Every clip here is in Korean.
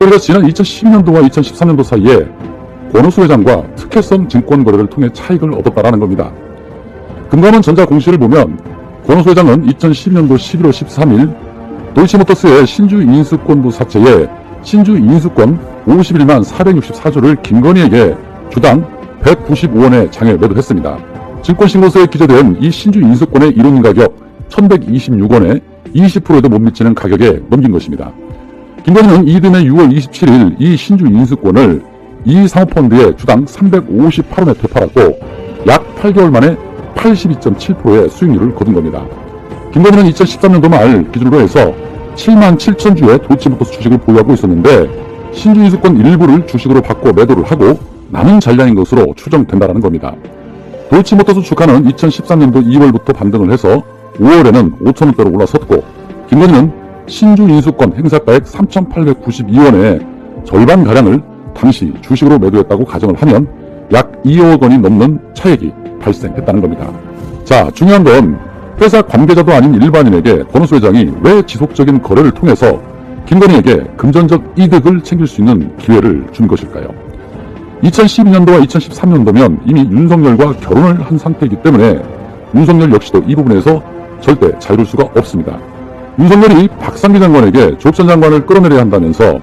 그래서 지난 2012년도와 2013년도 사이에 권오수 회장과 특혜성 증권 거래를 통해 차익을 얻었다라는 겁니다. 금감원 전자 공시를 보면 권오수 회장은 2012년도 11월 13일 도이치모터스의 신주 인수권부 사채에 신주 인수권 51만 464주를 김건희에게 주당 195원에 장외 매도했습니다. 증권신고서에 기재된 이 신주 인수권의 이론 가격 1126원에 20%에도 못 미치는 가격에 넘긴 것입니다. 김건희는 이듬해 6월 27일 이 신주 인수권을 이 사모펀드에 주당 358원에 되팔았고 약 8개월 만에 82.7%의 수익률을 거둔 겁니다. 김건희는 2013년도 말 기준으로 해서 7만 7천 주의 도이치모터스 주식을 보유하고 있었는데 신주 인수권 일부를 주식으로 바꿔 매도를 하고 남은 잔량인 것으로 추정된다는 겁니다. 도이치모터스 주가는 2013년도 2월부터 반등을 해서 5월에는 5천원대로 올라섰고 김건희는 신주 인수권 행사가액 3,892원의 절반가량을 당시 주식으로 매도했다고 가정을 하면 약 2억 원이 넘는 차익이 발생했다는 겁니다. 자, 중요한 건 회사 관계자도 아닌 일반인에게 권오수 회장이 왜 지속적인 거래를 통해서 김건희에게 금전적 이득을 챙길 수 있는 기회를 준 것일까요? 2012년도와 2013년도면 이미 윤석열과 결혼을 한 상태이기 때문에 윤석열 역시도 이 부분에서 절대 자유로울 수가 없습니다. 윤석열이 박상기 장관에게 조국 전 장관을 끌어내려야 한다면서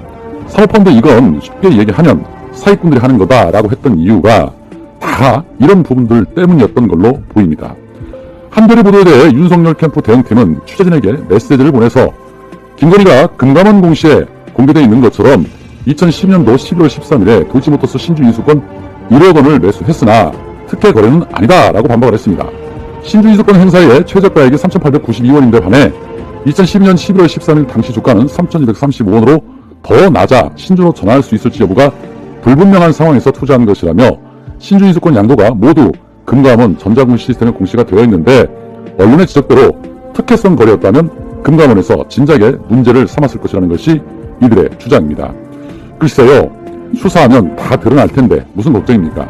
사모펀드 이건 쉽게 얘기하면 사기꾼들이 하는 거다라고 했던 이유가 다 이런 부분들 때문이었던 걸로 보입니다. 한겨레 보도에 대해 윤석열 캠프 대응팀은 취재진에게 메시지를 보내서 김건희가 금감원 공시에 공개되어 있는 것처럼 2010년도 11월 13일에 도이치모터스 신주 인수권 1억 원을 매수했으나 특혜 거래는 아니다라고 반박을 했습니다. 신주 인수권 행사의 최저가액이 3,892원인데 반해 2012년 11월 13일 당시 주가는 3,235원으로 더 낮아 신주로 전환할 수 있을지 여부가 불분명한 상황에서 투자한 것이라며 신주 인수권 양도가 모두 금감원 전자공시 시스템에 공시가 되어 있는데 언론의 지적대로 특혜성 거래였다면 금감원에서 진작에 문제를 삼았을 것이라는 것이 이들의 주장입니다. 글쎄요, 수사하면 다 드러날 텐데 무슨 걱정입니까?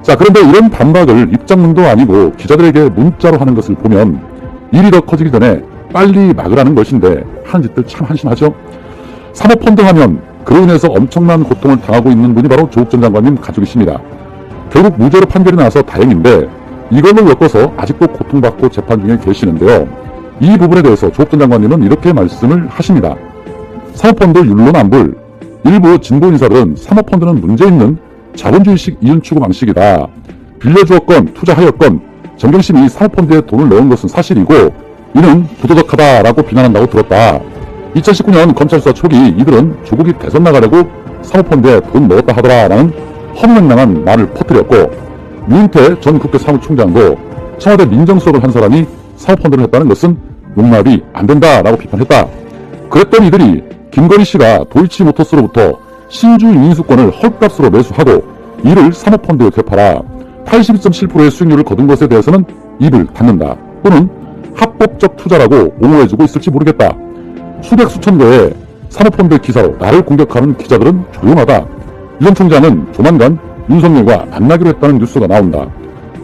자, 그런데 이런 반박을 입장문도 아니고 기자들에게 문자로 하는 것을 보면 일이 더 커지기 전에 빨리 막으라는 것인데 하는 짓들 참 한심하죠? 사모펀드 하면 그로 인해서 엄청난 고통을 당하고 있는 분이 바로 조국 전 장관님 가족이십니다. 결국 무죄로 판결이 나와서 다행인데 이걸로 엮어서 아직도 고통받고 재판 중에 계시는데요. 이 부분에 대해서 조국 전 장관님은 이렇게 말씀을 하십니다. 사모펀드 율로남불 일부 진보 인사들은 사모펀드는 문제있는 자본주의식 이윤 추구 방식이다. 빌려주었건 투자하였건 정경심이 사모펀드에 돈을 넣은 것은 사실이고 이는 부도덕하다라고 비난한다고 들었다. 2019년 검찰 수사 초기 이들은 조국이 대선 나가려고 사모펀드에 돈 넣었다 하더라라는 허무맹랑한 말을 퍼뜨렸고 유인태 전 국회 사무총장도 청와대 민정수석을 한 사람이 사모펀드를 했다는 것은 용납이 안 된다라고 비판했다. 그랬던 이들이 김건희 씨가 도이치모터스로부터 신주 인수권을 헐값으로 매수하고 이를 사모펀드에 되팔아 82.7%의 수익률을 거둔 것에 대해서는 입을 닫는다. 또는 합법적 투자라고 옹호해주고 있을지 모르겠다. 수백 수천 개의 사모펀드 기사로 나를 공격하는 기자들은 조용하다. 유 전 총장은 조만간 윤석열과 만나기로 했다는 뉴스가 나온다.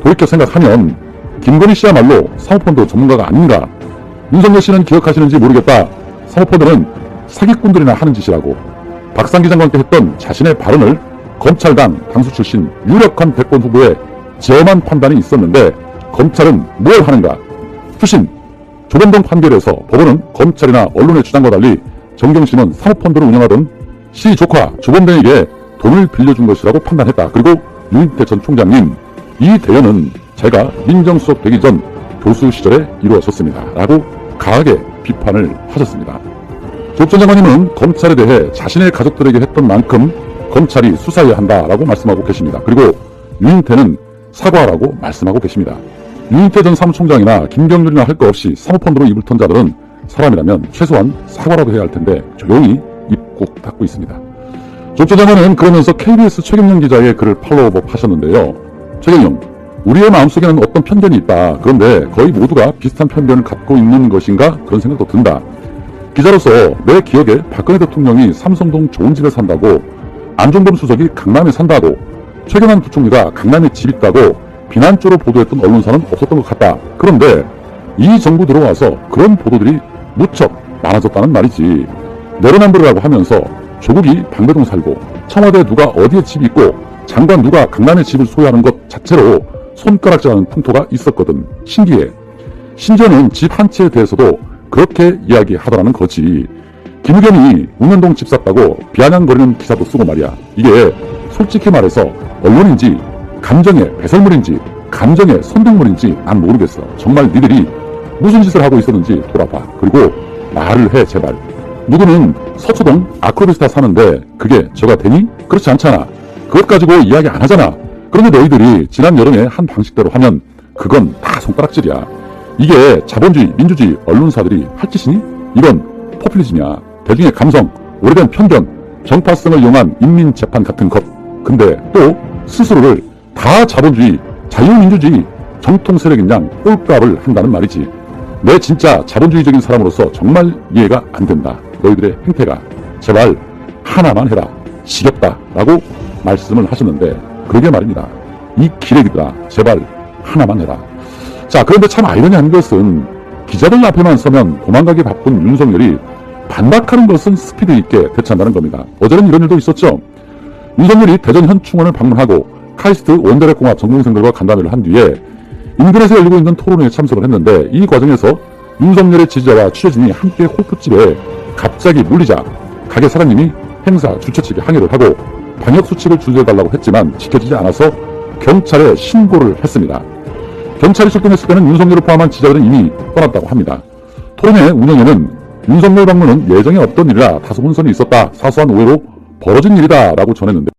돌이켜 생각하면 김건희 씨야말로 사모펀드 전문가가 아닌가. 윤석열 씨는 기억하시는지 모르겠다. 사모펀드는 사기꾼들이나 하는 짓이라고. 박상기 장관께 했던 자신의 발언을 검찰당 당수 출신 유력한 대권 후보의 저만 판단이 있었는데 검찰은 뭘 하는가. 추신 조범동 판결에서 법원은 검찰이나 언론의 주장과 달리 정경심은 사모펀드를 운영하던 씨 조카 조범동에게 돈을 빌려준 것이라고 판단했다. 그리고 유인태 전 총장님, 이 대연은 제가 민정수석 되기 전 교수 시절에 이루어졌습니다. 라고 강하게 비판을 하셨습니다. 조국 전 장관님은 검찰에 대해 자신의 가족들에게 했던 만큼 검찰이 수사해야 한다라고 말씀하고 계십니다. 그리고 유인태는 사과하라고 말씀하고 계십니다. 유인태 전 사무총장이나 김경률이나 할 것 없이 사모펀드로 입을 턴 자들은 사람이라면 최소한 사과라도 해야 할 텐데 조용히 입 꼭 닫고 있습니다. 조국 전 장관은 그러면서 KBS 최경영 기자의 글을 팔로우업 하셨는데요. 최경영, 우리의 마음속에는 어떤 편견이 있다. 그런데 거의 모두가 비슷한 편견을 갖고 있는 것인가 그런 생각도 든다. 기자로서 내 기억에 박근혜 대통령이 삼성동 좋은 집에 산다고, 안종범 수석이 강남에 산다고, 최경환 부총리가 강남에 집 있다고 비난조로 보도했던 언론사는 없었던 것 같다. 그런데 이 정부 들어와서 그런 보도들이 무척 많아졌다는 말이지. 내로남불이라고 하면서 조국이 방배동 살고 청와대 누가 어디에 집이 있고 장관 누가 강남에 집을 소유하는 것 자체로 손가락질하는 풍토가 있었거든. 신기해. 심지어는 집 한 채에 대해서도 그렇게 이야기하더라는 거지. 김의겸이 웅현동 집 샀다고 비아냥거리는 기사도 쓰고 말이야. 이게 솔직히 말해서 언론인지 감정의 배설물인지 감정의 선동물인지 난 모르겠어. 정말 니들이 무슨 짓을 하고 있었는지 돌아봐. 그리고 말을 해 제발. 누구는 서초동 아크로비스타 사는데 그게 저가 되니? 그렇지 않잖아. 그것 가지고 이야기 안 하잖아. 그런데 너희들이 지난 여름에 한 방식대로 하면 그건 다 손가락질이야. 이게 자본주의, 민주주의 언론사들이 할 짓이니? 이건 포퓰리즘이야. 대중의 감성, 오래된 편견, 정파성을 이용한 인민재판 같은 것. 근데 또 스스로를 다 자본주의, 자유민주주의, 정통 세력인 양 꼴값을 한다는 말이지. 내 진짜 자본주의적인 사람으로서 정말 이해가 안 된다. 너희들의 행태가. 제발 하나만 해라. 지겹다. 라고 말씀을 하셨는데 그러게 말입니다. 이 기레기들아 제발 하나만 해라. 자, 그런데 참 아이러니한 것은 기자들 앞에만 서면 도망가기 바쁜 윤석열이 반박하는 것은 스피드 있게 대처한다는 겁니다. 어제는 이런 일도 있었죠. 윤석열이 대전 현충원을 방문하고 카이스트 원자력공학 전공생들과 간담회를 한 뒤에 인근에서 열리고 있는 토론회에 참석을 했는데 이 과정에서 윤석열의 지지자와 취재진이 함께 호프집에 갑자기 물리자 가게 사장님이 행사 주최 측에 항의를 하고 방역수칙을 준수해달라고 했지만 지켜지지 않아서 경찰에 신고를 했습니다. 경찰이 출동했을 때는 윤석열을 포함한 지지자들은 이미 떠났다고 합니다. 토론회 운영에는 윤석열 방문은 예정에 없던 일이라 다소 혼선이 있었다. 사소한 오해로 벌어진 일이다 라고 전했는데